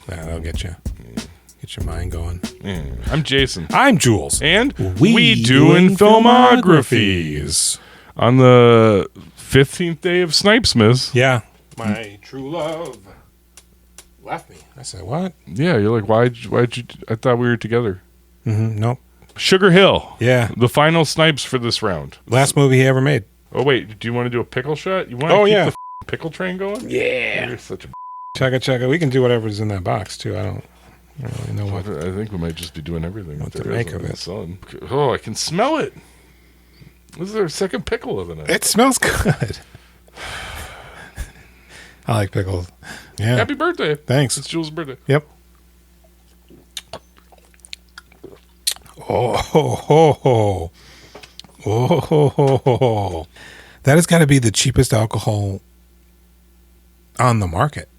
That'll get you. Get your mind going. Yeah. I'm Jason. I'm Jules. And we doing filmographies. On the 15th day of Snipesmas. Yeah. My true love left me. I said, what? Yeah, you're like, why'd you, I thought we were together. Nope. Sugar Hill. Yeah. The final Snipes for this round. Last movie he ever made. Oh, wait. Do you want to do a pickle shot? You want to keep the pickle train going? Yeah. You're such a Chugga. We can do whatever's in that box, too. I don't really know what. I think we might just be doing everything. What there to is make of under the it. sun. Oh, I can smell it. This is our second pickle of the night. It smells good. I like pickles. Yeah. Happy birthday. Thanks. It's Jules' birthday. Yep. Oh, ho, ho, ho. Oh, ho, ho, ho, ho. That has got to be the cheapest alcohol on the market.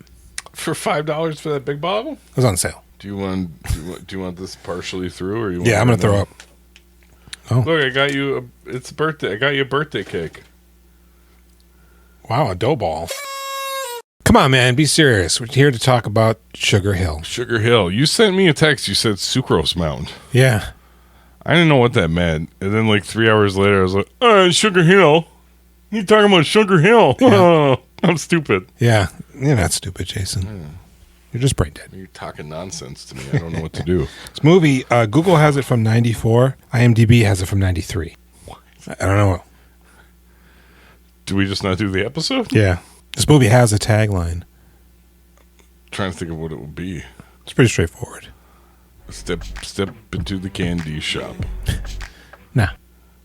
For $5 for that big bottle? It was on sale. Do you want this partially through, or you? Want Yeah, I'm going to throw up. Oh. Look, I got you. It's birthday. I got you a birthday cake. Wow, a dough ball. Come on, man. Be serious. We're here to talk about Sugar Hill. Sugar Hill. You sent me a text. You said Sucrose Mountain. Yeah. I didn't know what that meant. And then like 3 hours later, I was like, Sugar Hill? You talking about Sugar Hill? Yeah. I'm stupid. Yeah. You're not stupid, Jason. You're just brain dead. You're talking nonsense to me. I don't know what to do. This movie, Google has it from 94. IMDb has it from 93. What? I don't know. Do we just not do the episode? Yeah. This movie has a tagline. Trying to think of what it would be. It's pretty straightforward. Step into the candy shop. Nah.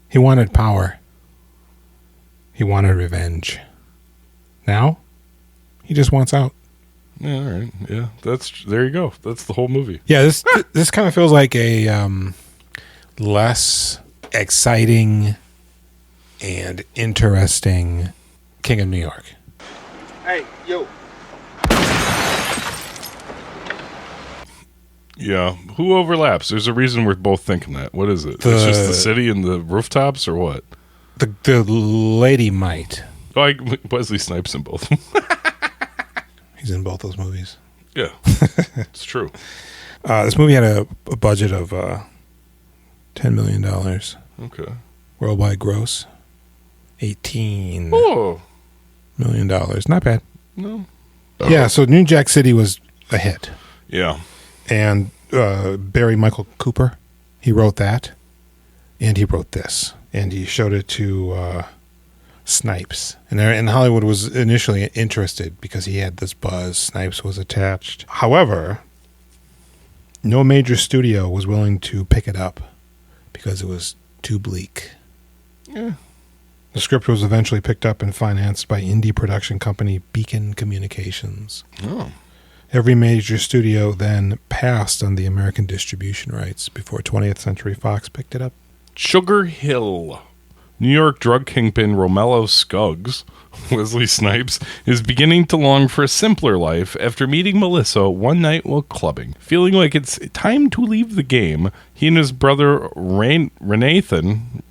He wanted power. He wanted revenge. Now, he just wants out. Yeah, all right. Yeah, there you go. That's the whole movie. Yeah, this kind of feels like a less exciting and interesting King of New York. Hey, yo. Yeah. Who overlaps? There's a reason we're both thinking that. What is it? It's just the city and the rooftops, or what? The lady might. Oh, Wesley Snipes in both. He's in both those movies. Yeah, it's true. This movie had a budget of $10 million. Okay. Worldwide gross, $18 Oh, million. Not bad. no. Yeah, so New Jack City was a hit. Yeah. And Barry Michael Cooper, he wrote that. And he wrote this. And he showed it to Snipes. And Hollywood was initially interested because he had this buzz. Snipes was attached. However, no major studio was willing to pick it up because it was too bleak. Yeah. The script was eventually picked up and financed by indie production company Beacon Communications. Oh. Every major studio then passed on the American distribution rights before 20th Century Fox picked it up. Sugar Hill. New York drug kingpin Romello Scuggs, Wesley Snipes, is beginning to long for a simpler life after meeting Melissa one night while clubbing. Feeling like it's time to leave the game, he and his brother Raynathan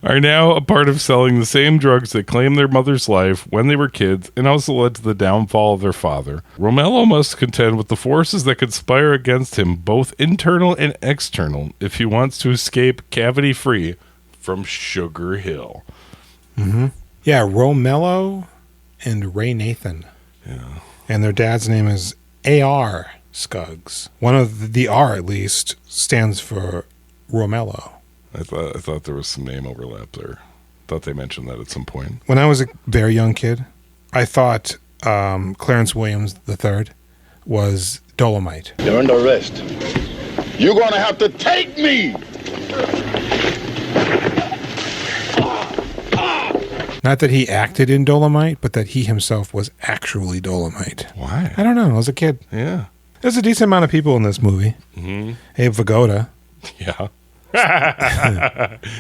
are now a part of selling the same drugs that claimed their mother's life when they were kids and also led to the downfall of their father. Romello must contend with the forces that conspire against him, both internal and external, if he wants to escape cavity-free from Sugar Hill. Mm-hmm. Yeah, Romello and Ray Nathan. Yeah. And their dad's name is A.R. Scuggs. One of the R, at least, stands for Romello. I thought there was some name overlap there. Thought they mentioned that at some point. When I was a very young kid, I thought Clarence Williams III was Dolomite. You're under arrest. You're going to have to take me! Not that he acted in Dolomite, but that he himself was actually Dolomite. Why? I don't know. I was a kid. Yeah. There's a decent amount of people in this movie. Mm-hmm. Abe Vigoda. Yeah.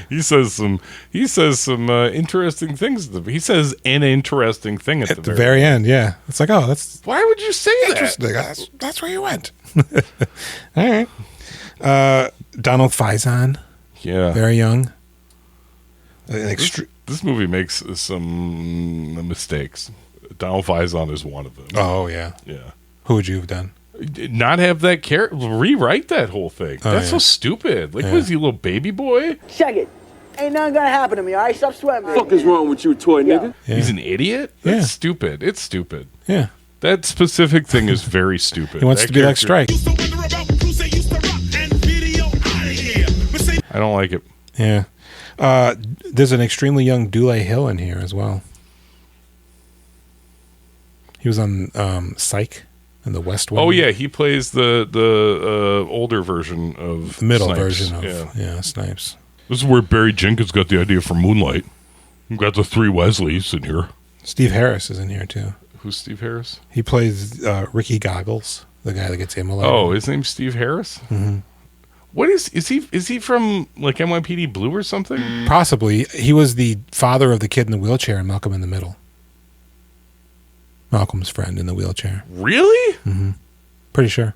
he says some interesting things. He says an interesting thing at the very end. Yeah, it's like, oh, that's why would you say that? That's where you went. All right. Donald Faison. Yeah, very young. This movie makes some mistakes. Donald Faison is one of them. Oh, yeah. Yeah. Who would you have done? Not have that character, rewrite that whole thing. That's so stupid. Like, what is he, a little baby boy? Check it. Ain't nothing gonna happen to me, all right? Stop sweating, What the fuck is wrong with you, toy nigga? Yeah. He's an idiot? That's Yeah. stupid. It's stupid. Yeah. That specific thing is very stupid. He wants That to be like character- Strike. I don't like it. Yeah. There's an extremely young Dule Hill in here as well. He was on Psych in the West Wing. Oh, yeah, he plays the older version of The middle Snipes. version of Snipes. This is where Barry Jenkins got the idea for Moonlight. We've got the 3 Wesleys in here. Steve Harris is in here too. Who's Steve Harris? He plays Ricky Goggles, the guy that gets immolated. Oh, his name's Steve Harris? Mm-hmm. What is he from like NYPD Blue or something? Possibly. He was the father of the kid in the wheelchair in Malcolm in the Middle. Malcolm's friend in the wheelchair. Really? Pretty sure.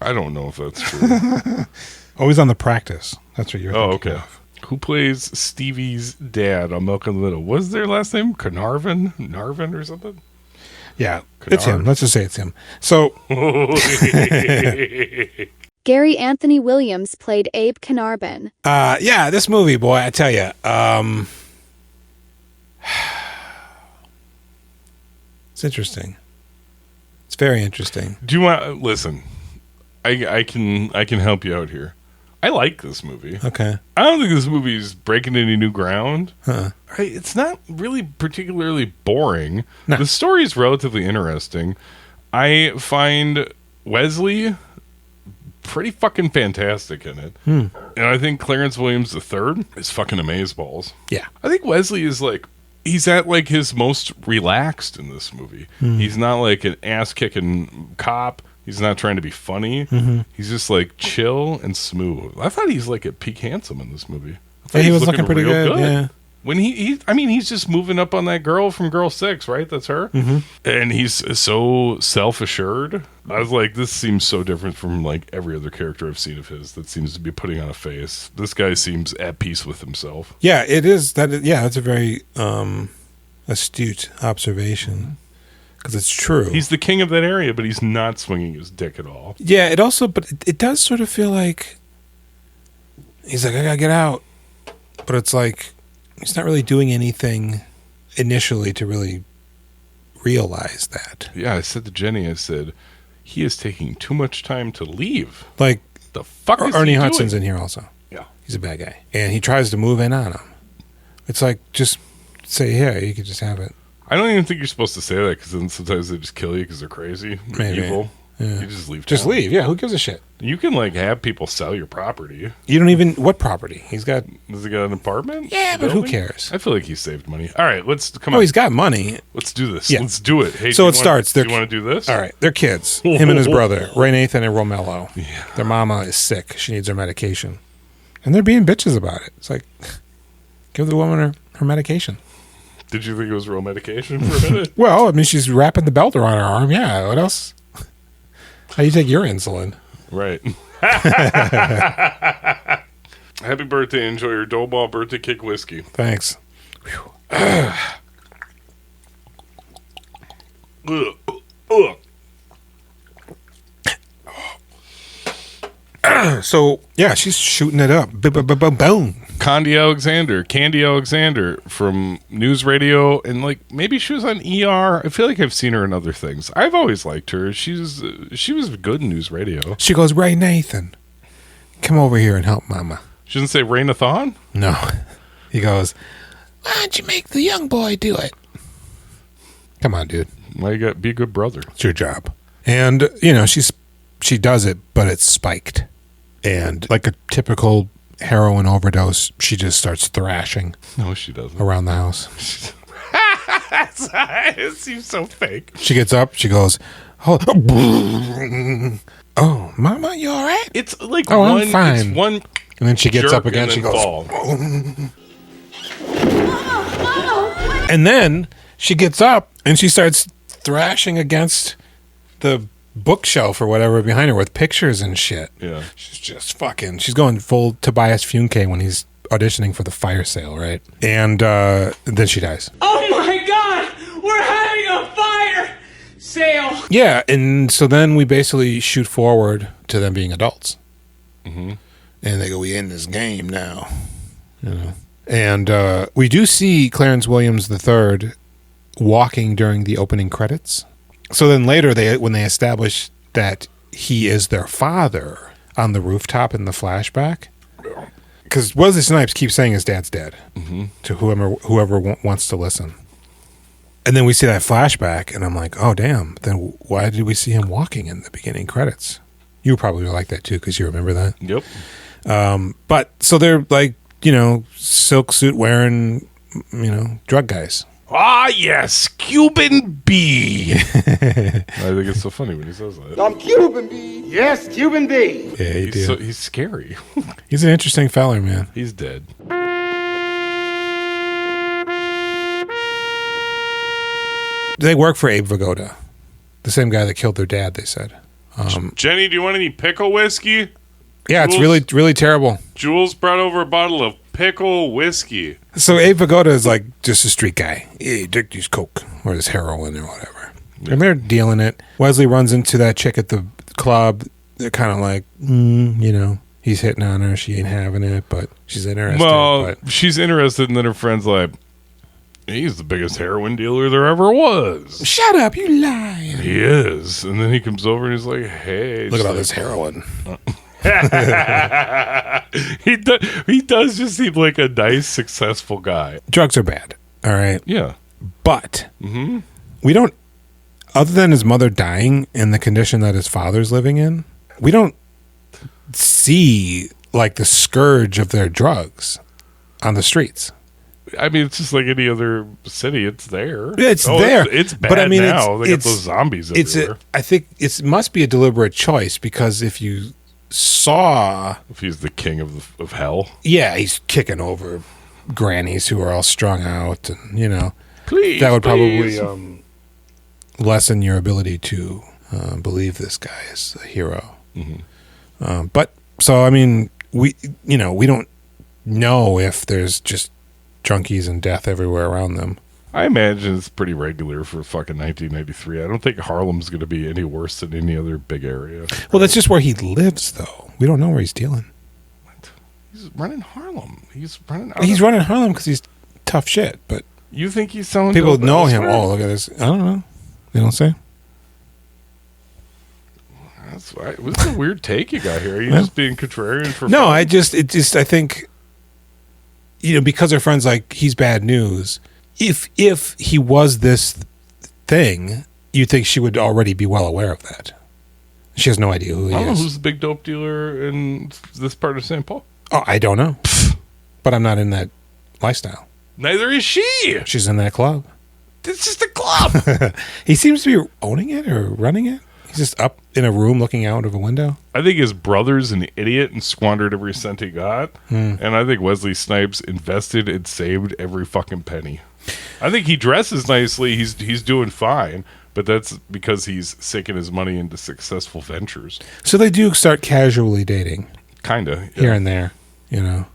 I don't know if that's true. Always on The Practice. That's what you're Oh, thinking okay. of. Who plays Stevie's dad on Malcolm in the Middle? What's their last name? Carnarvon? Narvin or something? Yeah, it's him. Let's just say it's him. So, Gary Anthony Williams played Abe Carnarvon. yeah, this movie, boy, I tell you, it's interesting. It's very interesting. Do you want listen? I can help you out here. I like this movie. Okay. I don't think this movie is breaking any new ground. Huh. It's not really particularly boring. No. The story is relatively interesting. I find Wesley pretty fucking fantastic in it. And I think Clarence Williams III is fucking amazeballs. Yeah. I think Wesley is like, he's at like his most relaxed in this movie. He's not like an ass-kicking cop. He's not trying to be funny. He's just like chill and smooth. I thought he's like at peak handsome in this movie. I thought Yeah, he was looking looking pretty real good. Yeah. When he's just moving up on that girl from Girl 6, right? That's her. And he's so self-assured. I was like, this seems so different from like every other character I've seen of his that seems to be putting on a face. This guy seems at peace with himself. Yeah, it is. Yeah, that's a very astute observation because it's true. He's the king of that area, but he's not swinging his dick at all. Yeah, it does sort of feel like he's like, I gotta get out. But it's like he's not really doing anything initially to really realize that. Yeah, I said to Jenny, I said, he is taking too much time to leave. Like The fuck is Ernie he Hudson's doing? in here also. Yeah. He's a bad guy. And he tries to move in on him. It's like, just say, yeah, you could just have it. I don't even think you're supposed to say that because then sometimes they just kill you because they're crazy, Maybe. evil. Yeah. You just leave. Just town. leave. Yeah, who gives a shit? You can like have people sell your property. You don't even, what property? He's got, Does he got an apartment? Yeah, but who Building? cares? I feel like he saved money. All right, let's come oh, on. he's got money. Let's do this. Yeah. Let's do it. Hey, So do it you starts. Do you want to do this? All right, they're kids. Him and his brother, Ray Nathan and Romello. Yeah. Their mama is sick. She needs her medication. And they're being bitches about it. It's like, give the woman her medication. Did you think it was real medication for a minute? Well, I mean, she's wrapping the belt around her arm. Yeah, what else? How do you take your insulin? Right. Happy birthday. Enjoy your Dough Ball birthday cake whiskey. Thanks. Ugh. Ugh. So, yeah, she's shooting it up. Boom. Candy Alexander from News Radio, and like maybe she was on ER. I feel like I've seen her in other things. I've always liked her. She was good in News Radio. She goes, Ray Nathan, come over here and help Mama. She doesn't say Rain-a-thon? No. He goes, why don't you make the young boy do it? Come on, dude. Why you got to be a good brother? It's your job. And, you know, she does it, but it's spiked. And like a typical heroin overdose, she just starts thrashing No, she doesn't. around the house. It seems so fake. She gets up, she goes, oh, Mama, you all right? It's like Oh, I'm one. fine. It's one. And then she gets jerk up again, and she then goes, fall. and then she gets up and she starts thrashing against the bookshelf or whatever behind her with pictures and shit. Yeah. She's just fucking, she's going full Tobias Funke when he's auditioning for the fire sale, right? And then she dies. Oh my God! We're having a fire sale! Yeah, and so then we basically shoot forward to them being adults. Mm-hmm. And they go, we end this game now. You know? And we do see Clarence Williams III walking during the opening credits. So then later, when they establish that he is their father on the rooftop in the flashback, because Wesley Snipes keeps saying his dad's dead to whoever wants to listen. And then we see that flashback, and I'm like, oh, damn. Then why did we see him walking in the beginning credits? You probably like that, too, because you remember that. Yep. But so they're like, you know, silk suit wearing, you know, drug guys. Ah, yes, Cuban B. I think it's so funny when he says that. I'm Cuban B. Yes, Cuban B. Yeah, He's scary. He's an interesting feller, man. He's dead. They work for Abe Vigoda, the same guy that killed their dad, they said. Jenny, do you want any pickle whiskey? Yeah, it's Jules? really, really terrible. Jules brought over a bottle of pickle whiskey. So Abe Vigoda is like just a street guy. Hey, Dick, use coke or this heroin or whatever. Yeah. And they're dealing it. Wesley runs into that chick at the club. They're kind of like, you know, he's hitting on her. She ain't having it, but she's interested. Well, she's interested, and then her friend's like, he's the biggest heroin dealer there ever was. Shut up, you lie. He is. And then he comes over and he's like, hey. Look at all this heroin. He does just seem like a nice, successful guy. Drugs are bad, all right? Yeah. But we don't, other than his mother dying in the condition that his father's living in, we don't see like the scourge of their drugs on the streets. I mean, it's just like any other city. It's there. It's there. It's bad but I mean, now. They got those zombies everywhere. I think it must be a deliberate choice, because if you saw... If he's the king of hell. Yeah, he's kicking over grannies who are all strung out, and, you know. Please, that would probably lessen your ability to believe this guy is a hero. But, so, I mean, we don't know if there's just junkies and death everywhere around them. I imagine it's pretty regular for fucking 1993. I don't think Harlem's going to be any worse than any other big area. Well, that's just where he lives, though. We don't know where he's dealing. What? He's running Harlem. He's running Harlem because he's tough shit, but... You think he's selling... People know him. Oh, look at this. I don't know. They don't say. That's right. What's the weird take you got here? Are you just being contrarian for No, fun? I think... You know, because her friend's like, he's bad news. If he was this thing, you'd think she would already be well aware of that. She has no idea who he I don't know is. who's the big dope dealer in this part of St. Paul. Oh, I don't know. But I'm not in that lifestyle. Neither is she. She's in that club. It's just a club. He seems to be owning it or running it. He's just up in a room looking out of a window. I think his brother's an idiot and squandered every cent he got. And I think Wesley Snipes invested and saved every fucking penny. I think he dresses nicely. He's doing fine. But that's because he's sinking his money into successful ventures. So they do start casually dating. Kind of. Here and there, you know.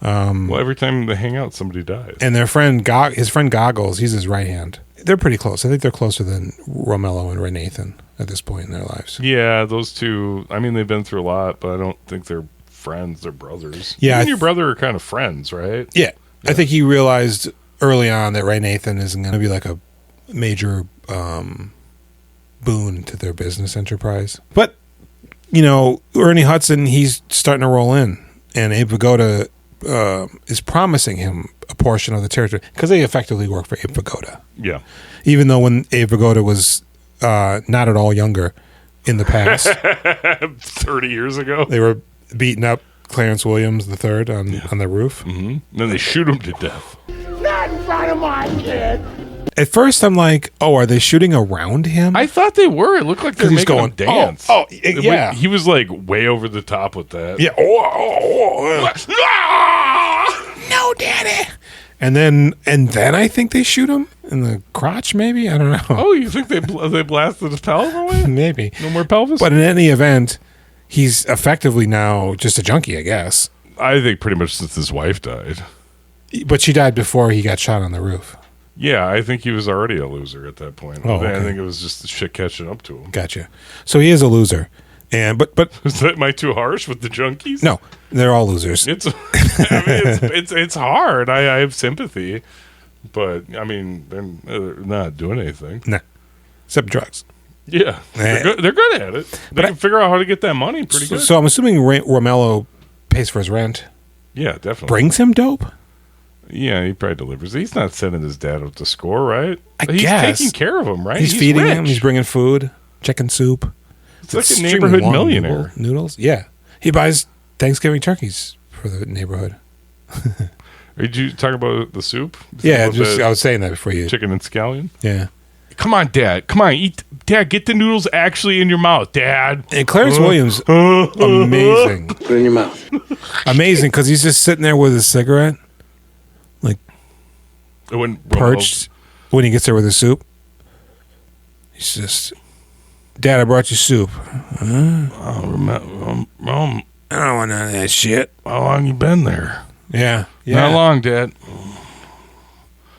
Well, every time they hang out, somebody dies. And their friend, his friend Goggles, he's his right hand. They're pretty close. I think they're closer than Romello and Renathan at this point in their lives. Yeah, those two, I mean, they've been through a lot, but I don't think they're friends. They're brothers. Yeah, You and your brother are kind of friends, right? Yeah. I think he realized early on that Renathan isn't going to be like a major boon to their business enterprise. But, you know, Ernie Hudson, he's starting to roll in. And Abe Vigoda is promising him a portion of the territory because they effectively work for Abe Vigoda. Yeah. Even though when Abe Vigoda was not at all younger in the past. 30 years ago. They were beating up Clarence Williams III on the roof. Mm-hmm. Then they shoot him to death. Not in front of my kid. At first, I'm like, oh, are they shooting around him? I thought they were. It looked like they were he's making going, him dance. Yeah. He was like way over the top with that. Yeah. No, daddy. And then I think they shoot him in the crotch, maybe? I don't know. Oh, you think they blasted his pelvis away? Maybe. No more pelvis? But in any event, he's effectively now just a junkie, I guess. I think pretty much since his wife died. But she died before he got shot on the roof. Yeah, I think he was already a loser at that point. Oh, I okay. think it was just the shit catching up to him. Gotcha. So he is a loser. And but Is that am I too harsh with the junkies? no, they're all losers. It's I mean, it's hard. I have sympathy, but I mean they're not doing anything. Nah. Except drugs. Yeah, they're good at it. They can figure out how to get that money pretty good. So I'm assuming Romello pays for his rent. Yeah, definitely. Brings him dope? Yeah, he probably delivers. He's not sending his dad up to score, right? He's Taking care of him, right? He's feeding rich. him. He's bringing food, chicken soup. It's like a Extremely neighborhood long millionaire. Noodles? Yeah. He buys Thanksgiving turkeys for the neighborhood. Did you talk about the soup? Yeah, About just the I was saying that before you. chicken and scallion. Yeah. Come on, Dad. Come on, eat. Dad, get the noodles actually in your mouth, Dad. And Clarence Williams, amazing. Put it in your mouth. Amazing, because he's just sitting there with his cigarette, When perched, when he gets there with his soup. He's just, Dad, I brought you soup. I don't I don't want none of that shit. how long you been there? Yeah. Not long, Dad.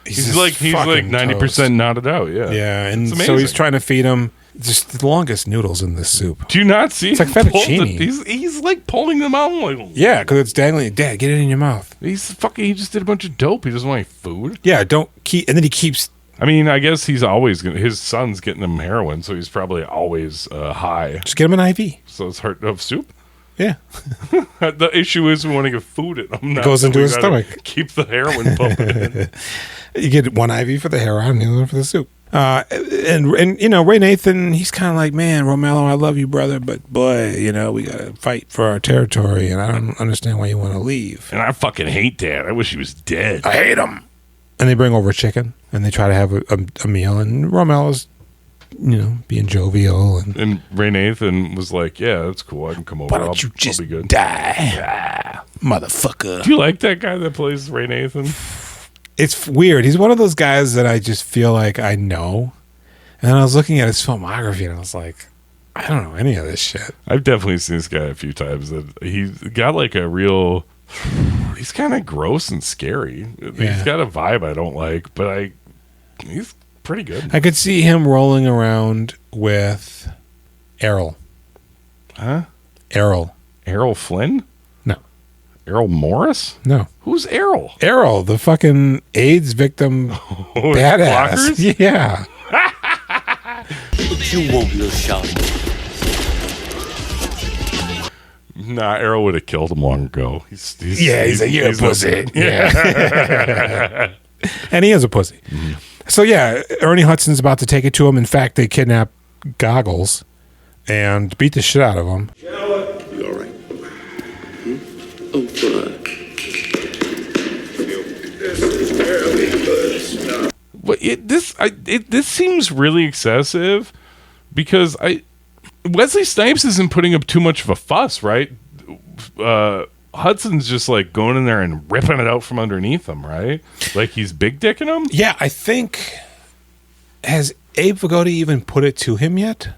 He's just like fucking 90% toast. knotted out. Yeah. Yeah, and It's so he's amazing. trying to feed him just the longest noodles in this soup. Do you not see? It's like him pull fettuccine. He's like pulling them out. Like, Yeah, because it's dangling. Dad, get it in your mouth. he's fucking. He just did a bunch of dope. He doesn't want any food. Yeah, don't keep. And then he keeps. I mean, I guess he's always gonna. His son's getting him heroin, so he's probably always high. Just get him an IV. So it's hard of soup. Yeah, The issue is we want to get food in him. It goes into his stomach. Keep the heroin pumping in. you get one IV for the heroin, and the other one for the soup. And you know, Ray Nathan, he's kind of like, man, Romello, I love you, brother, but boy, you know, we gotta fight for our territory, and I don't understand why you want to leave. And I fucking hate Dad. I wish he was dead. I hate him. And they bring over chicken, and they try to have a meal, and Romello's, you know, being jovial and. And Ray Nathan was like, "Yeah, that's cool. I can come over. Why don't you just I'll be good." die, motherfucker? Do you like that guy that plays Ray Nathan? It's weird. He's one of those guys that I just feel like I know. And I was looking at his filmography, and I was like, I don't know any of this shit. I've definitely seen this guy a few times. And he's got like a real. He's kind of gross and scary. Yeah. He's got a vibe I don't like, but he's pretty good. I could see him rolling around with Errol. Huh? Errol. Errol Flynn? No. Errol Morris? No. Who's Errol? Errol, the fucking AIDS victim badass. Blockers? Yeah. You won't, little shouty. Nah, Errol would have killed him long ago. He's a pussy. Yeah. And he is a pussy. So yeah, Ernie Hudson's about to take it to him. In fact, they kidnap Goggles and beat the shit out of him. You all right? Oh, fun. But this seems really excessive because Wesley Snipes isn't putting up too much of a fuss, right? Hudson's just like going in there and ripping it out from underneath him, right? Like he's big dicking him. Yeah, I think, has Abe Vigoda even put it to him yet?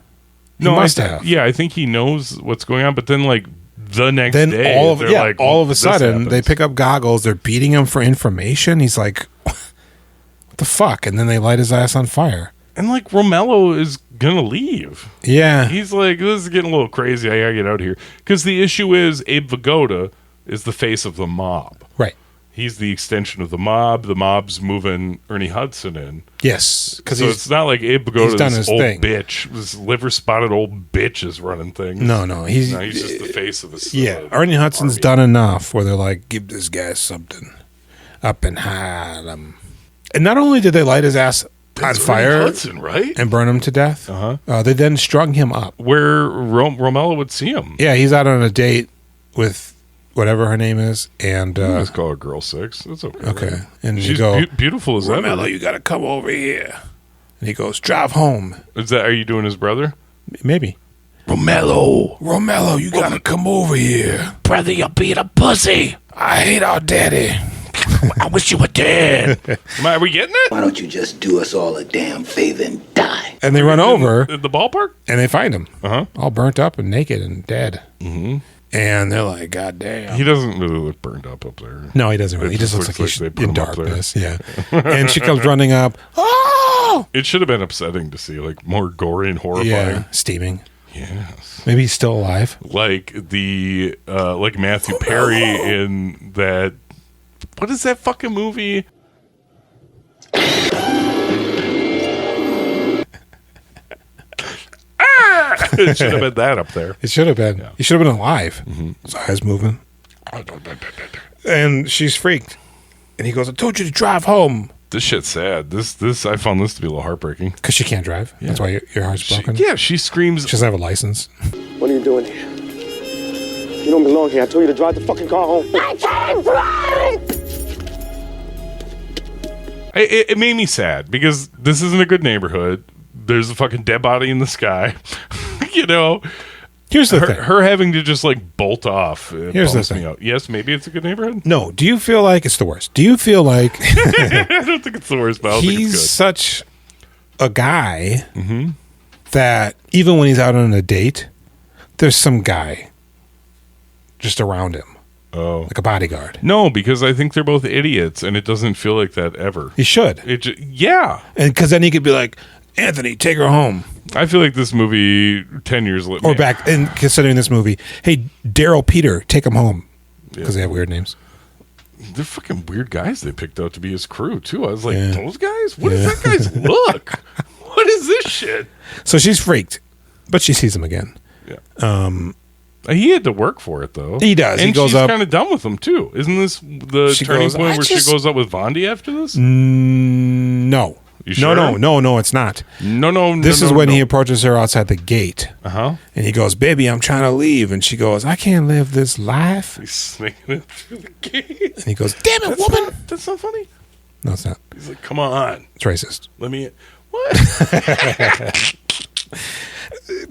He must have. Yeah, I think he knows what's going on. But then, like the next Then day, all of they're like, all of a this sudden they happens. pick up Goggles. They're beating him for information. He's like, "What the fuck?" And then they light his ass on fire. And like Romello is gonna leave. Yeah, He's like, this is getting a little crazy. I gotta get out of here. Because the issue is Abe Vigoda is the face of the mob. right. He's the extension of the mob. The mob's moving Ernie Hudson in. Yes, because So it's not like Abe Vigoda, done this his old thing. bitch, this liver-spotted old bitch is running things. no, he's He's just the face of the yeah. Ernie Hudson's done enough where they're like, give this guy something up in Harlem. And not only did they light his ass on fire Hudson, right? and burn him to death, they then strung him up. Where Romello would see him. Yeah, he's out on a date with whatever her name is, and Let's call her Girl 6. That's okay. okay, right? and you She's go, beautiful as ever. Romello, you got to come over here. And he goes, drive home. Are you doing his brother? Maybe. Romello, you got to come over here. Brother, you're being a pussy. I hate our daddy. I wish you were dead. Are we getting it? Why don't you just do us all a damn favor and die? And they run over, At the ballpark? and they find him, Uh-huh. all burnt up and naked and dead. Mm-hmm. And they're like, God damn. He doesn't really look burned up there. No, he doesn't really. It He just just looks looks like like he's they put in him up there. darkness. Yeah. And she comes running up. Oh! It should have been upsetting to see, like, more gory and horrifying. Yeah. Steaming. Yes. Maybe he's still alive. Like like Matthew Perry in that. What is that fucking movie? It should have been that up there. It should have been. He should have been alive. His eyes moving. And she's freaked. And he goes, I told you to drive home. This shit's sad. This I found this to be a little heartbreaking. Because she can't drive. That's why your heart's broken. She screams. She doesn't have a license. What are you doing here? You don't belong here. I told you to drive the fucking car home. I can't drive! It made me sad because this isn't a good neighborhood. There's a fucking dead body in the sky. You know, Here's the thing. her having to just like bolt off. Here's the bums me thing. out. Yes, maybe it's a good neighborhood. No, do you feel like it's the worst? Do you feel like I don't think it's the worst, but I don't think he's it's such a guy that even when he's out on a date, there's some guy just around him, good. Oh. like a bodyguard. No, because I think they're both idiots, and it doesn't feel like that ever. He should. Yeah. And because then he could be like, Anthony, take her home. I feel like this movie 10 years later. Or back, and considering this movie, hey, Daryl Peter, take him home. Because they have weird names. They're fucking weird guys they picked out to be his crew, too. I was like, Yeah. those guys? What is that guy's look? What is this shit? So she's freaked, but she sees him again. Yeah. He had to work for it, though. He does. And He goes she's up- kind of done with him, too. Isn't this the She turning goes, point "I where just- she goes up with Vondi after this? No. You sure? No, it's not. No. This is when he approaches her outside the gate. Uh-huh. And he goes, baby, I'm trying to leave. And she goes, I can't live this life. He's sneaking it through the gate. And he goes, damn it, woman. That's not funny. No, it's not. He's like, come on. It's racist. Let me... What?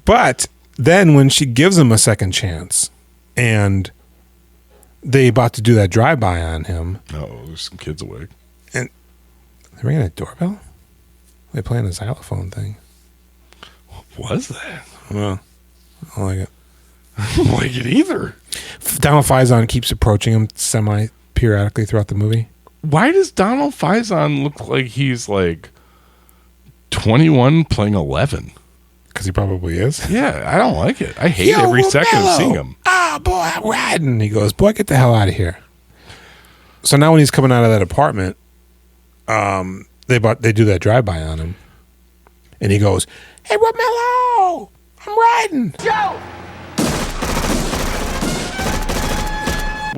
But then when she gives him a second chance and they about to do that drive-by on him, No, there's some kids awake. and they're ringing a doorbell? They playing the xylophone thing. What was that? Well, I don't like it. I don't like it either. Donald Faison keeps approaching him semi-periodically throughout the movie. Why does Donald Faison look like he's like 21 playing 11? Because he probably is. Yeah, I don't like it. I hate every second of seeing him. Ah, boy, I'm riding. He goes, boy, get the hell out of here. So now when he's coming out of that apartment, they do that drive-by on him. And he goes, hey, Romello, I'm riding.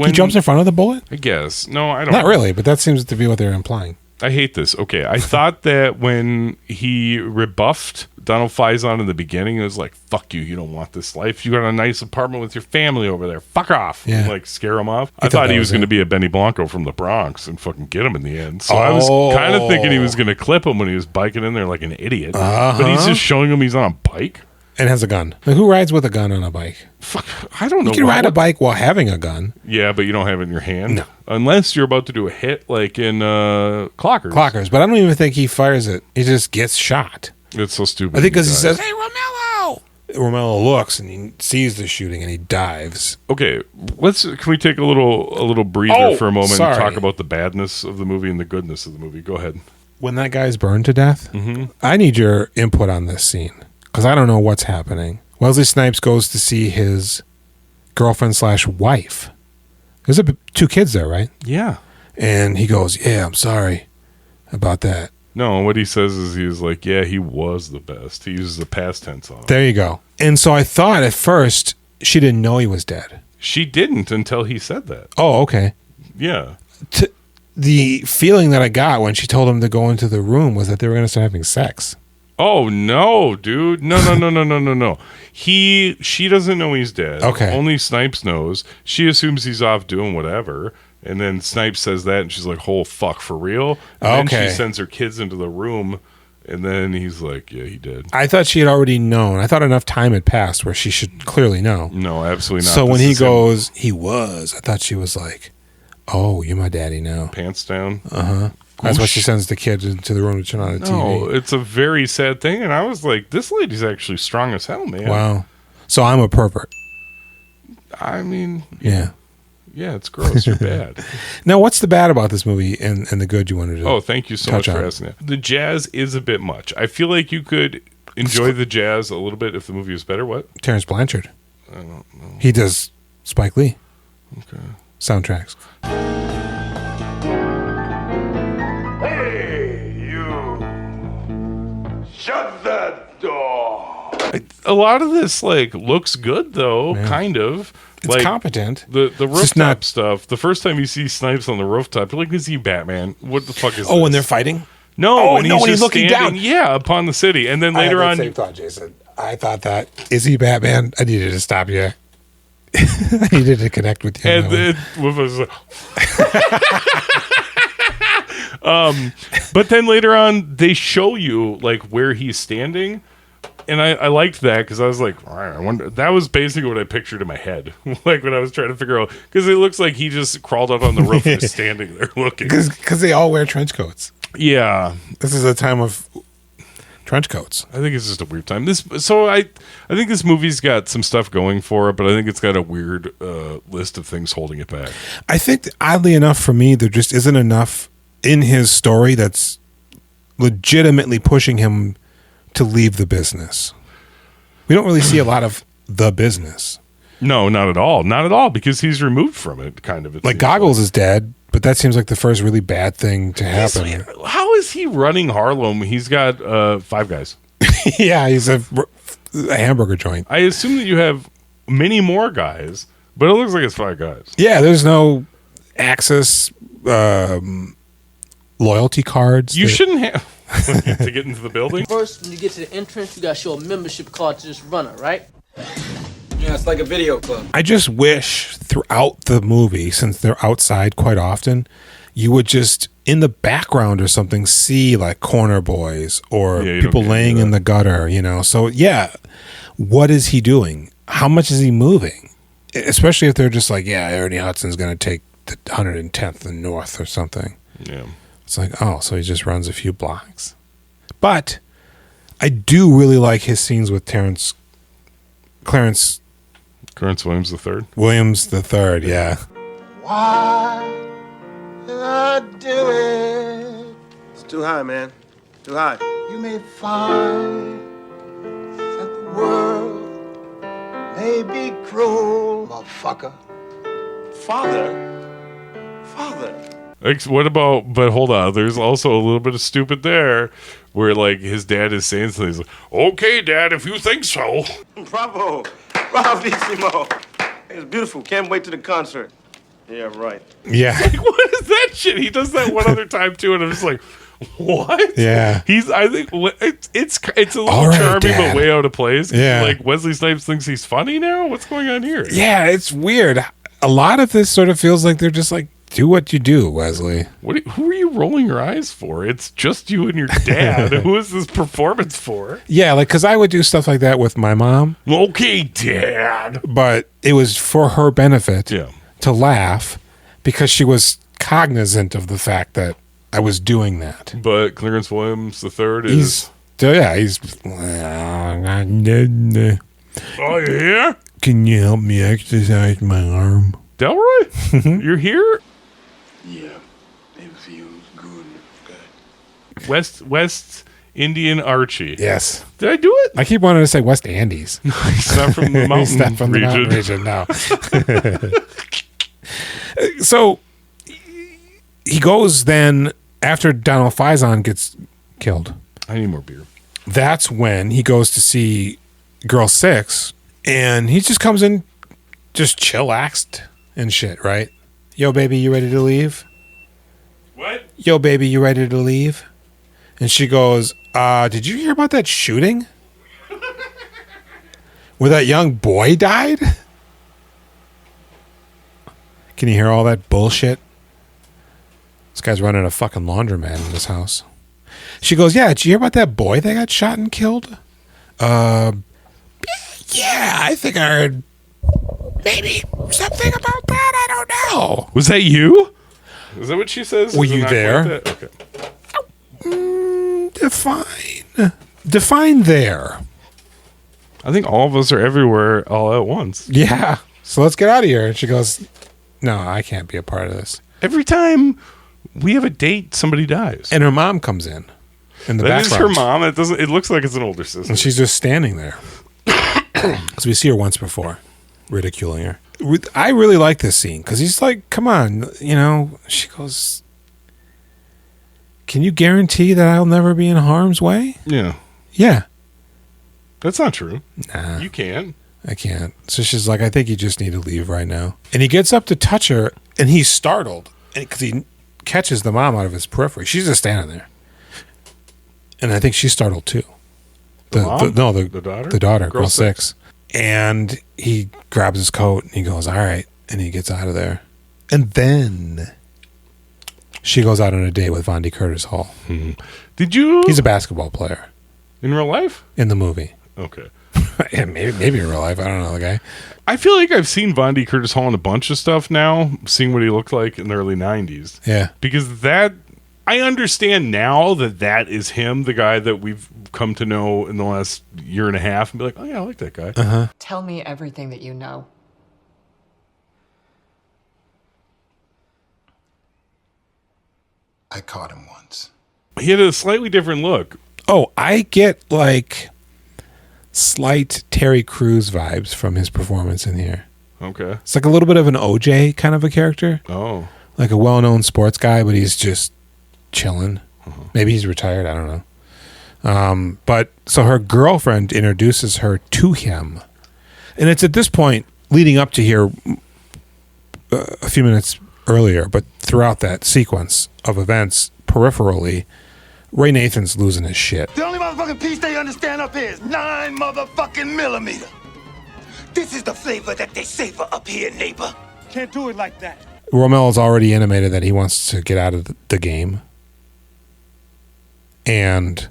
He jumps in front of the bullet? I guess. No, I don't. Not really, but that seems to be what they're implying. I hate this. Okay, I thought that when he rebuffed Donald Faison in the beginning, it was like, fuck you, you don't want this life. You got a nice apartment with your family over there. Fuck off. Yeah. And, like, scare him off. I thought thought that he was was going to it. be a Benny Blanco from the Bronx and fucking get him in the end. So I was kind of thinking he was going to clip him when he was biking in there like an idiot. But he's just showing him he's on a bike. And has a gun. Like, who rides with a gun on a bike? Fuck, I don't know. You can ride a what- bike while having a gun. Yeah, but you don't have it in your hand. No. Unless you're about to do a hit like in Clockers. But I don't even think he fires it. He just gets shot. It's so stupid. I think because he dies. says, hey, Romello. Romello looks and he sees the shooting and he dives. Okay, can we take a little breather for a moment sorry. and talk about the badness of the movie and the goodness of the movie? Go ahead. When that guy's burned to death, I need your input on this scene because I don't know what's happening. Wesley Snipes goes to see his girlfriend/wife. There's two kids there, right? Yeah. And he goes, yeah, I'm sorry about that. No, what he says is he's like, yeah, he was the best. He uses the past tense on it. There you go. And so I thought at first she didn't know he was dead. She didn't until he said that. Oh, okay. Yeah. The feeling that I got when she told him to go into the room was that they were going to start having sex. Oh no, dude! No. She doesn't know he's dead. Okay. Only Snipes knows. She assumes he's off doing whatever, and then Snipes says that, and she's like, "Oh fuck, for real?" And Okay. then she sends her kids into the room, and then he's like, "Yeah, he did." I thought she had already known. I thought enough time had passed where she should clearly know. No, absolutely not. So when This he is him, goes, he was, I thought she was like, oh, you're my daddy now. pants down. That's why she sends the kids into the room to turn on the No, TV. it's a very sad thing, and I was like, "This lady's actually strong as hell, man." Wow. So I'm a pervert. I mean, Yeah. yeah, it's gross. You're bad. Now, what's the bad about this movie and the good you wanted to Oh, thank you so much touch for on? asking that. The jazz is a bit much. I feel like you could enjoy the jazz a little bit if the movie was better. What? Terrence Blanchard. I don't know. He does Spike Lee. Okay. Soundtracks. Hey, you! Shut that door! A lot of this like looks good though, Yeah. kind of. It's like competent. the just rooftop not- stuff. The first time you see Snipes on the rooftop, you're like, "Is he Batman? What the fuck is?" Oh, this? when they're fighting? No, Oh, when no, he's when he's just looking standing, down. yeah, upon the city, and then later I had on, that same thought, Jason. I thought that. Is he Batman? I needed to stop you. I needed to connect with you. on and that one. it was. But then later on, they show you like where he's standing, and I liked that because I was like, all right, I wonder. That was basically what I pictured in my head, like when I was trying to figure out because it looks like he just crawled up on the roof and is standing there looking. Because they all wear trench coats. Yeah, This is a time of trench coats. I think it's just a weird time. I think this movie's got some stuff going for it, but I think it's got a weird list of things holding it back. I think, oddly enough, for me, there just isn't enough in his story that's legitimately pushing him to leave the business. We don't really see a lot of the business. No, not at all. Not at all, because he's removed from it, kind of. It Like seems Goggles is dead, but that seems like the first really bad thing to happen. How is he running Harlem? He's got 5 guys. Yeah, he's a hamburger joint. I assume that you have many more guys, but it looks like it's 5 guys. Yeah, there's no access loyalty cards. You that- shouldn't have to get into the building. First, when you get to the entrance, you gotta show a membership card to this runner, right? Yeah, it's like a video club. I just wish throughout the movie, since they're outside quite often, you would just in the background or something see like corner boys or Yeah, you people don't get laying into in the gutter, you know. So yeah, what is he doing? How much is he moving? Especially if they're just like, yeah, Ernie Hudson's going to take the 110th and North or something. Yeah. It's like, oh, so he just runs a few blocks. But I do really like his scenes with Clarence Williams III. Williams III, yeah. Why did I do it? It's too high, man. Too high. You may find that the world may be cruel, motherfucker. Father? Like, what about, but hold on, there's also a little bit of stupid there where like his dad is saying something. He's like, okay, Dad, if you think so. Bravo. Bravissimo. It's beautiful. Can't wait to the concert. Yeah, right. Yeah. Like, what is that shit? He does that one other time too, and I'm just like, what? Yeah. I think it's a little All right, charming, Dad. but way out of place. Yeah. Like Wesley Snipes thinks he's funny now. What's going on here? Yeah, it's weird. A lot of this sort of feels like they're just like, do what you do, Wesley. Who are you rolling your eyes for? It's just you and your dad. Who is this performance for? Yeah, like, because I would do stuff like that with my mom, Okay, Dad. but it was for her benefit Yeah. to laugh because she was cognizant of the fact that I was doing that. But Clarence Williams III He's, is. he's. Oh, you here? Can you help me exercise my arm? Delroy? You're here? Yeah, it feels good. West Indian Archie. Yes. Did I do it? I keep wanting to say West Andes. He's not from the mountain He's not from the region. mountain region, no. So he goes then after Donald Faison gets killed. I need more beer. That's when he goes to see Girl 6, and he just comes in just chillaxed and shit, right? Yo, baby, you ready to leave? What? Yo, baby, you ready to leave? And she goes, did you hear about that shooting? Where that young boy died? Can you hear all that bullshit? This guy's running a fucking laundromat in this house. She goes, yeah, did you hear about that boy that got shot and killed? Yeah, I think I heard maybe something about that. I don't know. Was that you? Is that what she says? Were Is it you not there? quite that? Okay. Define there. I think all of us are everywhere all at once. Yeah. So let's get out of here. And she goes, no, I can't be a part of this. Every time we have a date, somebody dies. And her mom comes in the That is background. her mom. It looks like it's an older sister. And she's just standing there. Because we see her once before, ridiculing her. I really like this scene because he's like, come on, she goes, can you guarantee that I'll never be in harm's way? Yeah. Yeah. That's not true. Nah. You can't. I can't. So she's like, I think you just need to leave right now. And he gets up to touch her, and he's startled because he catches the mom out of his periphery. She's just standing there. And I think she's startled too. The mom? The daughter? The daughter, girl 6. And he grabs his coat, and he goes, all right. And he gets out of there. And then she goes out on a date with Vondi Curtis Hall. Mm-hmm. Did you? He's a basketball player. In real life? In the movie. Okay. Yeah, maybe in real life. I don't know the guy. I feel like I've seen Vondi Curtis Hall in a bunch of stuff now, seeing what he looked like in the early 90s. Yeah. Because I understand now that is him, the guy that we've come to know in the last year and a half, and be like, oh yeah, I like that guy. Uh-huh. Tell me everything that you know. I caught him once. He had a slightly different look. Oh, I get like slight Terry Crews vibes from his performance in here. Okay. It's like a little bit of an OJ kind of a character. Oh. Like a well-known sports guy, but he's just chilling. Maybe he's retired. I don't know. But so her girlfriend introduces her to him. And it's at this point, leading up to here a few minutes earlier, but throughout that sequence of events, peripherally, Ray Nathan's losing his shit. The only motherfucking piece they understand up here is 9 motherfucking millimeter. This is the flavor that they savor up here, neighbor. Can't do it like that. Romel's already intimated that he wants to get out of the game. And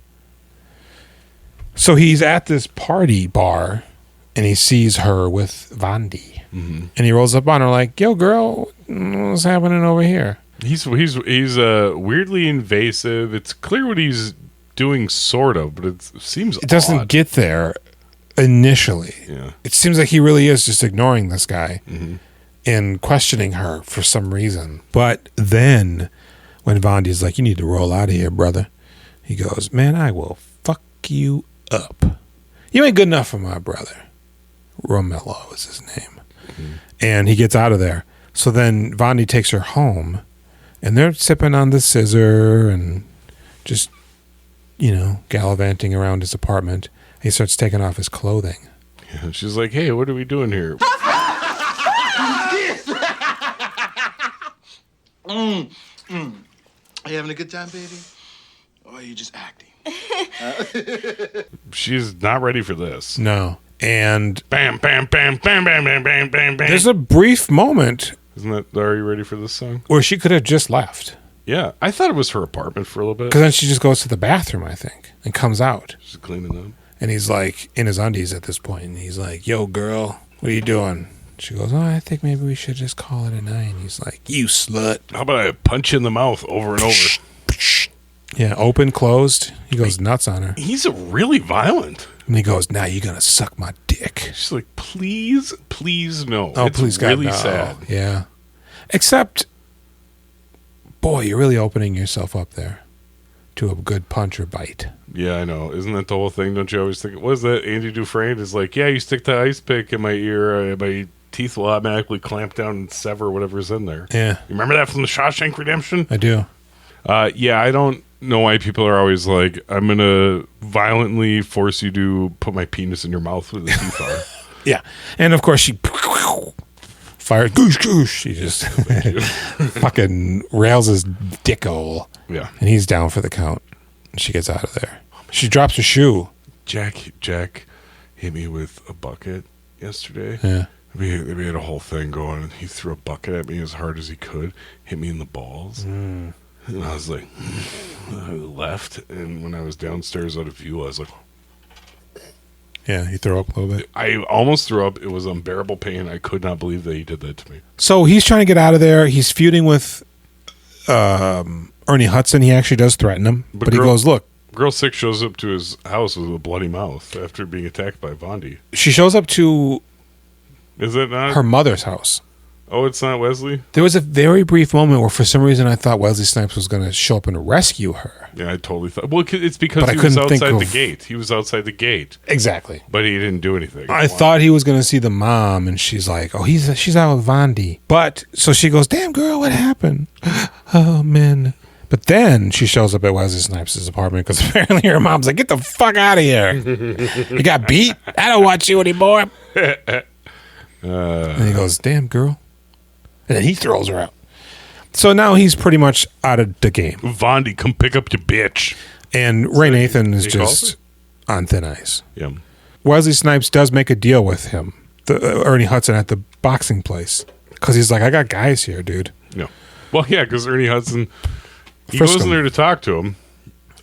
so he's at this party bar and he sees her with Vondi. Mm-hmm. And he rolls up on her like, yo, girl, what's happening over here? He's weirdly invasive. It's clear what he's doing, sort of, but it seems it doesn't odd. get there initially. Yeah. It seems like he really is just ignoring this guy and questioning her for some reason. But then when Vondi's like, you need to roll out of here, brother, he goes, man, I will fuck you up. You ain't good enough for my brother. Romello is his name. And he gets out of there. So then Vondi takes her home, and they're sipping on the scissor and just, gallivanting around his apartment. He starts taking off his clothing. Yeah, she's like, hey, what are we doing here? Are you having a good time, baby? Or are you just acting? She's not ready for this. No. And bam, bam, bam, bam, bam, bam, bam, bam, bam. There's a brief moment. Isn't that, are you ready for this song? Where she could have just left. Yeah. I thought it was her apartment for a little bit. Because then she just goes to the bathroom, I think, and comes out. She's cleaning up. And he's like in his undies at this point, and he's like, yo, girl, what are you doing? She goes, oh, I think maybe we should just call it a night. He's like, you slut. How about I punch you in the mouth over and over? Yeah, open, closed. He goes nuts on her. He's really violent. And he goes, now you're going to suck my dick. She's like, please, please no. Oh, it's please, God, really no. sad. Yeah. Except, boy, you're really opening yourself up there to a good punch or bite. Yeah, I know. Isn't that the whole thing? Don't you always think? What is that? Andy Dufresne is like, yeah, you stick the ice pick in my ear, my teeth will automatically clamp down and sever whatever's in there. Yeah. You remember that from the Shawshank Redemption? I do. Yeah, I don't know why people are always like, I'm going to violently force you to put my penis in your mouth with the teeth are. Yeah. And of course she fired goosh goosh. She just fucking rails his dick hole. Yeah. And he's down for the count. And she gets out of there. She drops her shoe. Jack hit me with a bucket yesterday. Yeah. We had a whole thing going. He threw a bucket at me as hard as he could, hit me in the balls. And I was like, I left. And when I was downstairs out of view, I was like, yeah, he threw up a little bit. I almost threw up. It was unbearable pain. I could not believe that he did that to me. So he's trying to get out of there. He's feuding with Ernie Hudson. He actually does threaten him. But he goes, look. Girl 6 shows up to his house with a bloody mouth after being attacked by Vondi. She shows up to Is it not? Her mother's house. Oh, it's not Wesley? There was a very brief moment where for some reason I thought Wesley Snipes was going to show up and rescue her. Yeah, I totally thought. Well, it's because But I he was couldn't think outside the of- gate. He was outside the gate. Exactly. But he didn't do anything. I thought he was going to see the mom, and she's like, "Oh, she's out with Vondi." But so she goes, "Damn girl, what happened?" Oh man. But then she shows up at Wesley Snipes' apartment because apparently her mom's like, "Get the fuck out of here! You got beat. I don't watch you anymore." And he goes, "Damn girl," and then he throws her out. So now he's pretty much out of the game. Vondi, come pick up your bitch. And Ray Nathan is he calls just on thin ice. Yeah. Wesley Snipes does make a deal with him, Ernie Hudson, at the boxing place. Because he's like, I got guys here, dude. Yeah. Well, yeah, because Ernie Hudson, he Frisk goes in him. there to talk to him.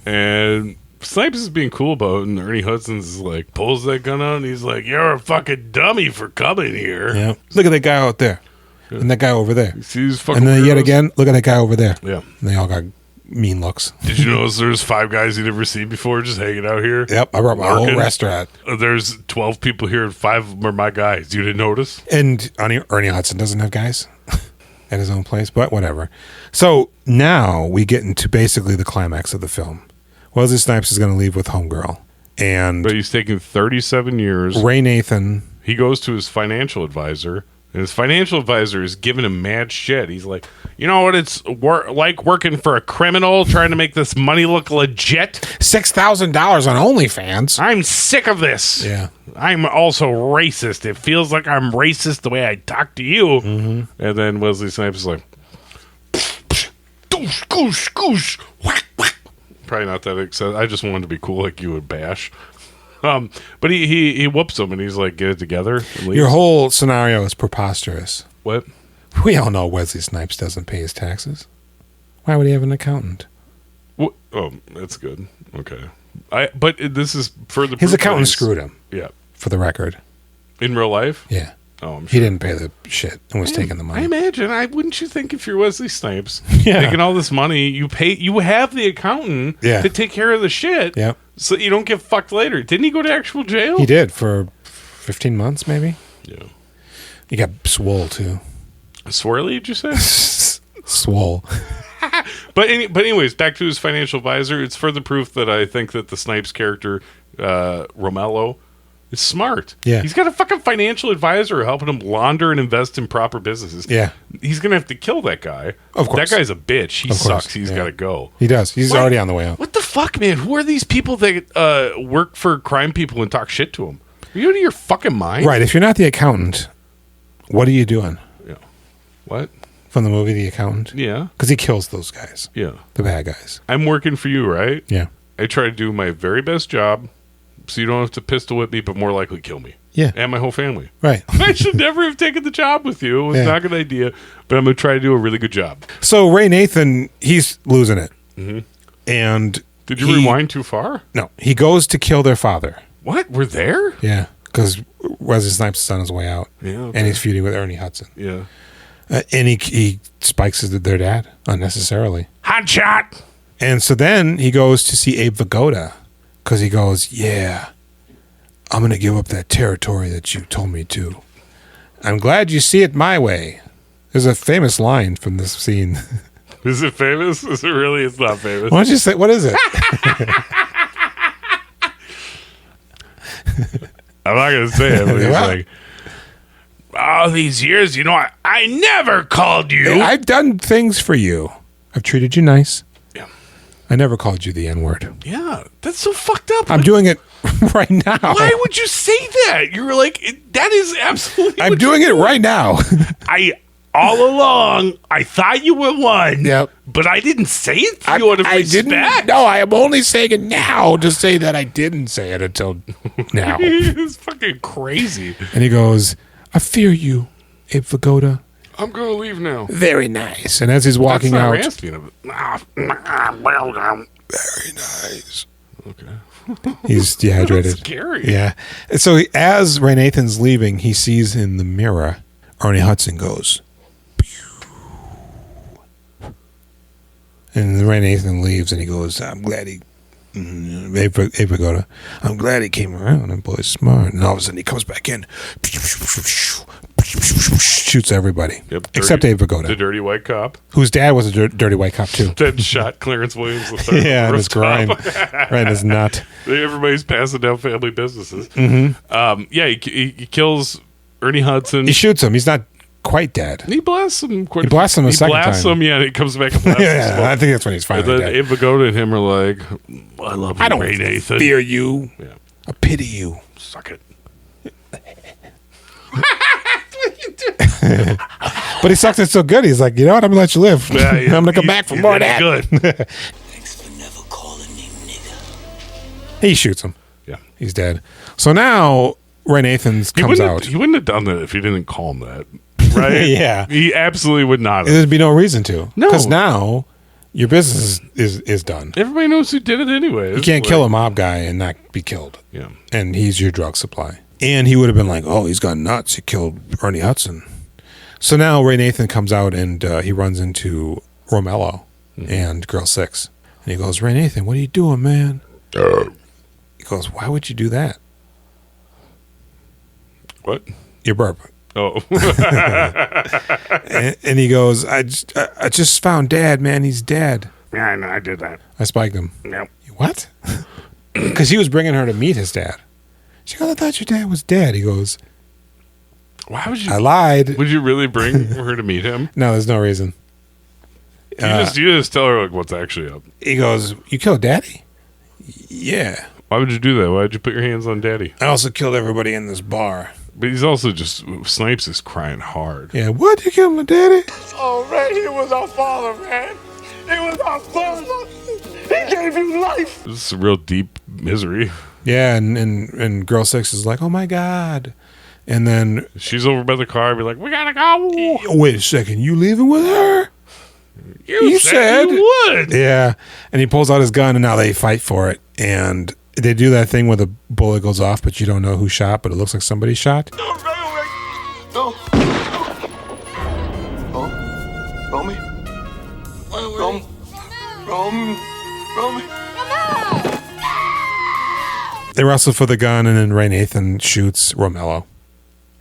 And Snipes is being cool about it. And Ernie Hudson's like, pulls that gun out. And he's like, you're a fucking dummy for coming here. Yeah. Look at that guy out there. And that guy over there. You see these fucking And then yet weirdos? again, look at that guy over there. Yeah. And they all got mean looks. Did you notice there's 5 guys you'd never seen before just hanging out here? Yep. I brought my whole Working? restaurant. There's 12 people here, and 5 of them are my guys. You didn't notice? And Ernie Hudson doesn't have guys at his own place, but whatever. So now we get into basically the climax of the film. Wesley Snipes is going to leave with Homegirl. And But he's taking 37 years. Ray Nathan. He goes to his financial advisor, and his financial advisor is giving him mad shit. He's like, you know what it's like working for a criminal trying to make this money look legit? $6,000 on OnlyFans. I'm sick of this. Yeah. I'm also racist. It feels like I'm racist the way I talk to you. Mm-hmm. And then Wesley Snipes is like, goosh, goosh, goosh, whack, whack. Probably not that excited. I just wanted to be cool like you would Bash. But he whoops him and he's like, get it together. And leaves. Your whole scenario is preposterous. What? We all know Wesley Snipes doesn't pay his taxes. Why would he have an accountant? What? Oh, that's good. Okay. But this is further. His proof that accountant he's- screwed him, Yeah. for the record. In real life? Yeah. Oh, I'm sure. He didn't pay the shit and was taking the I money. imagine. Wouldn't you think if you're Wesley Snipes, Yeah. making all this money, you have the accountant Yeah. to take care of the shit, Yep. so you don't get fucked later. Didn't he go to actual jail? He did for 15 months, maybe. Yeah. He got swole, too. Swirly, did you say? Swole. But anyways, back to his financial advisor. It's further proof that I think that the Snipes character, Romello, is smart. Yeah. He's got a fucking financial advisor helping him launder and invest in proper businesses. Yeah. He's going to have to kill that guy. Of course. That guy's a bitch. He Of course, sucks. He's yeah. got to go. He does. He's What? already on the way out. What the fuck, man? Who are these people that work for crime people and talk shit to them? Are you out of your fucking mind? Right. If you're not the accountant, what are you doing? Yeah. What? From the movie The Accountant? Yeah. Because he kills those guys. Yeah. The bad guys. I'm working for you, right? Yeah. I try to do my very best job so you don't have to pistol whip me, but more likely kill me. Yeah. And my whole family. Right. I should never have taken the job with you. It was Yeah. not a good idea, but I'm going to try to do a really good job. So Ray Nathan, he's losing it. Mhm. And Did you rewind too far? No. He goes to kill their father. What? We're there? Yeah. Because Wesley Snipes is on his way out. Yeah, okay. And he's feuding with Ernie Hudson. Yeah. And he spikes their dad unnecessarily. Hot shot! And so then he goes to see Abe Vigoda because he goes, yeah, I'm going to give up that territory that you told me to. I'm glad you see it my way. There's a famous line from this scene. Is it famous? Is it really? It's not famous. Why don't you say, what is it? I'm not going to say it, but he's Well, like, all these years, you know, I never called you. I've done things for you. I've treated you nice. Yeah. I never called you the N-word. Yeah, that's so fucked up. I'm doing it right now. Why would you say that? You're like, that is absolutely. I'm what doing it you're right now. all along, I thought you were one. Yep. But I didn't say it to you out of I respect. didn't. No, I am only saying it now to say that I didn't say it until now. It's fucking crazy. And he goes, I fear you, Abe Vigoda. I'm going to leave now. Very nice. And as he's walking That's not out, raspy. very nice. Okay. He's dehydrated. That's scary. Yeah. And so as Ray Nathan's leaving, he sees in the mirror, Ernie Hudson goes, pew. And Ray Nathan leaves and he goes, I'm glad he, Abe Vigoda, I'm glad he came around and boy's smart. And all of a sudden he comes back in. shoots everybody. Yep, Except Dave Vigoda, the dirty white cop. whose dad was a dirty white cop too. That shot Clarence Williams III. Yeah, in his groin. Right in his nut. Everybody's passing down family businesses. Mm-hmm. He kills Ernie Hudson. He shoots him. He's not quite dead. He blasts him. He blasts him a second time. He blasts him, yeah, and he comes back and blasts him. Yeah, I think that's when he's finally and then dead. Abe Vigoda and him are like, I love you, I don't Ray Nathan. fear you. Yeah. I pity you. Suck it. But he sucks it so good. He's like, you know what? I'm gonna let you live. Yeah, I'm gonna come back for more of that. Good. Thanks for never calling me nigga. He shoots him. Yeah. He's dead. So now Ray Nathans comes out. He wouldn't have done that if he didn't call him that. Right? Yeah. He absolutely would not have. There'd be no reason to. No. Because now your business is done. Everybody knows who did it anyway. You can't kill a mob guy and not be killed. Yeah. And he's your drug supply. And he would have been like, oh, he's gone nuts. He killed Ernie Hudson. So now Ray Nathan comes out and he runs into Romello and Girl 6. And he goes, Ray Nathan, what are you doing, man? He goes, why would you do that? What? Your burp. Oh. and he goes, I just found Dad, man. He's dead. Yeah, no, I did that. I spiked him. No. What? Because he was bringing her to meet his dad. She goes, I thought your dad was dead. He goes, why would you? I lied. Would you really bring her to meet him? No, there's no reason. You just tell her like what's actually up. He goes, you killed Daddy? Yeah. Why would you do that? Why would you put your hands on Daddy? I also killed everybody in this bar. But he's also just Snipes is crying hard. Yeah, what? You killed my daddy? Oh, Ray, he was our father, man. He was our father. He gave you life. This is real deep misery. Yeah, and Girl 6 is like, oh my God. And then she's over by the car, be like, we gotta go. Wait a second, you leaving with her? You said you would. Yeah. And he pulls out his gun and now they fight for it. And they do that thing where the bullet goes off, but you don't know who shot, but it looks like somebody shot. No, Ray, no. Oh, Romy. Romy. They wrestle for the gun, and then Ray Nathan shoots Romello,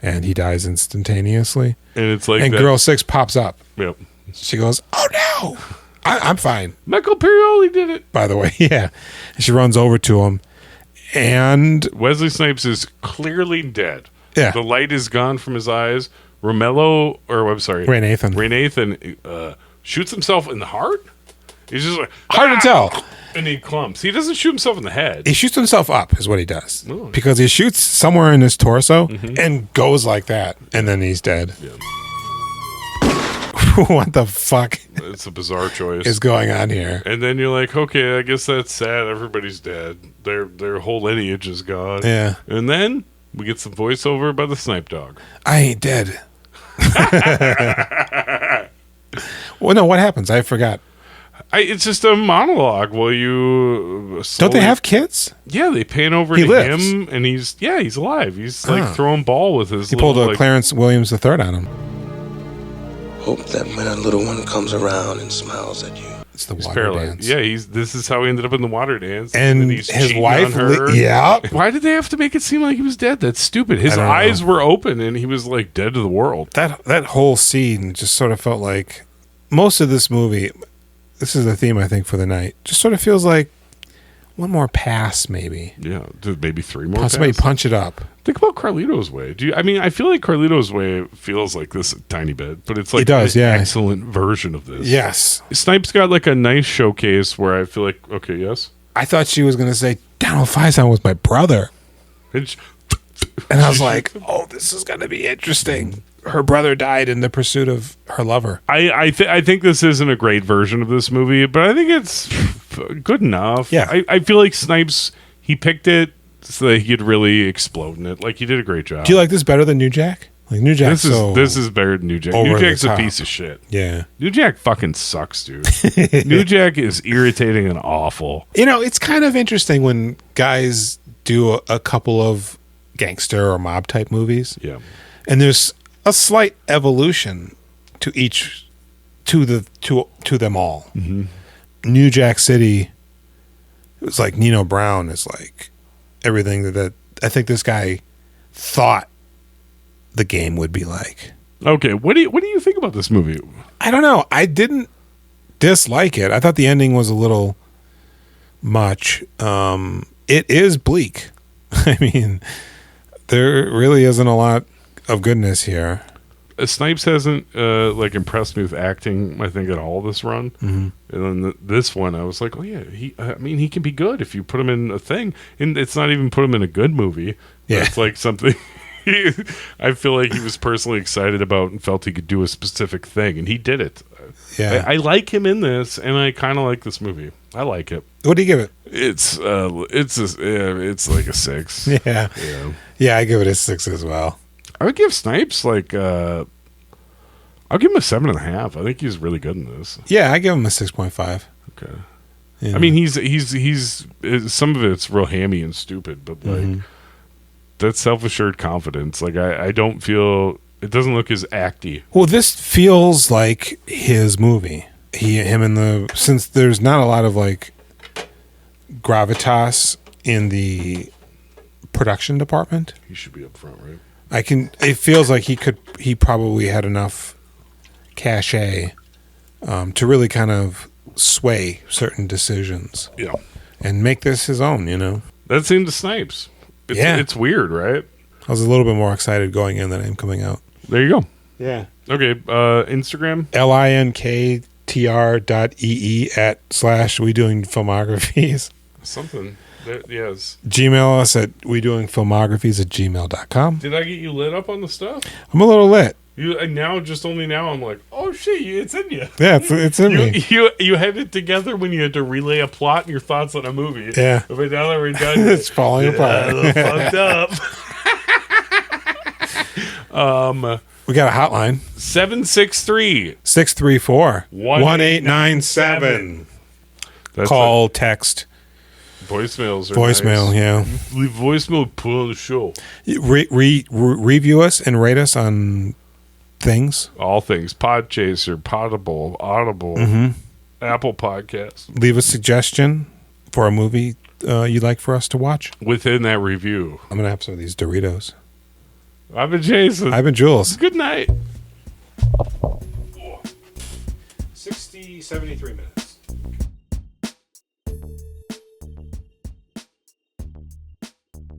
and he dies instantaneously. And it's like, and Girl 6 pops up. Yep. She goes, "Oh no, I'm fine." Michael Imperioli did it, by the way. Yeah, and she runs over to him, and Wesley Snipes is clearly dead. Yeah, the light is gone from his eyes. Romello, or I'm sorry, Ray Nathan. Ray Nathan shoots himself in the heart. He's just like, hard to tell. And he clumps. He doesn't shoot himself in the head. He shoots himself up, is what he does, because he shoots somewhere in his torso and goes like that, and then he's dead. Yeah. What the fuck? It's a bizarre choice. Is going on here? And then you're like, okay, I guess that's sad. Everybody's dead. Their whole lineage is gone. Yeah. And then we get some voiceover by the Snipe Dog. I ain't dead. Well, no, what happens? I forgot. It's just a monologue while you don't they have kids? Yeah, they pan over He to lives. him, and he's alive. He's like throwing ball with his. He pulled a like, Clarence Williams III on him. Hope that when a little one comes around and smiles at you, it's the he's water paralyzed. dance. Yeah, this is how he ended up in the water dance, And then he's his cheating wife, on her. yeah. Why did they have to make it seem like he was dead? That's stupid. His I don't eyes know. were open, and he was like dead to the world. That whole scene just sort of felt like most of this movie. This is the theme, I think, for the night. Just sort of feels like one more pass, maybe. Yeah, maybe three more. Possibly passes. punch it up. Think about Carlito's Way. I feel like Carlito's Way feels like this a tiny bit, but it's like It does, an yeah. excellent version of this. Yes. Snipes got like a nice showcase where I feel like, okay, yes. I thought she was going to say, Donald Faison was my brother. And I was like, oh, this is going to be interesting. Her brother died in the pursuit of her lover. I think this isn't a great version of this movie, but I think it's good enough. Yeah. I feel like Snipes, he picked it so that he could really explode in it. Like, he did a great job. Do you like this better than New Jack? Like New Jack. This is better than New Jack. over New the Jack's a top. piece of shit. Yeah. New Jack fucking sucks, dude. New Jack is irritating and awful. You know, it's kind of interesting when guys do a couple of gangster or mob type movies. Yeah. And there's a slight evolution to each to them all. Mm-hmm. New Jack City, it was like Nino Brown is like everything that I think this guy thought the game would be like. Okay, what do you think about this movie? I don't know. I didn't dislike it. I thought the ending was a little much. It is bleak. I mean, there really isn't a lot of goodness here. Snipes hasn't like impressed me with acting, I think, at all this run. Mhm. And then this one, I was like, oh yeah, he can be good if you put him in a thing. And it's not even put him in a good movie. Yeah. It's like something I feel like he was personally excited about and felt he could do a specific thing, and he did it. Yeah. I like him in this, and I kind of like this movie. I like it. What do you give it? It's like a 6. Yeah. Yeah, I give it a 6 as well. I would give Snipes like I'll give him a 7.5. I think he's really good in this. Yeah, I give him a 6.5. Okay. Yeah. I mean, he's some of it's real hammy and stupid, but like that self-assured confidence. Like I don't feel it doesn't look as acty. Well, this feels like his movie. Since there's not a lot of like gravitas in the production department. He should be up front, right? It feels like he probably had enough cachet to really kind of sway certain decisions. Yeah. And make this his own, you know? That seemed to Snipes. It's weird, right? I was a little bit more excited going in than I am coming out. There you go. Yeah. Okay. Instagram. linktr.ee @ we doing filmographies. Something. Yes. Gmail us at we doing filmographies at gmail.com. Did I get you lit up on the stuff? I'm a little lit. And now, just only now, I'm like, oh shit, it's in you. Yeah, it's in me. You had it together when you had to relay a plot and your thoughts on a movie. Yeah. But now that we're done, it's falling apart. A little fucked up. We got a hotline. 763-634-1897. Call, text. Voicemails are Voicemail, nice. yeah. Leave voicemail, put on the show. Review us and rate us on things. All things. Podchaser, Potable, Audible, Apple Podcasts. Leave a suggestion for a movie you'd like for us to watch. Within that review. I'm going to have some of these Doritos. I've been Jason. I've been Jules. Good night. 73 minutes.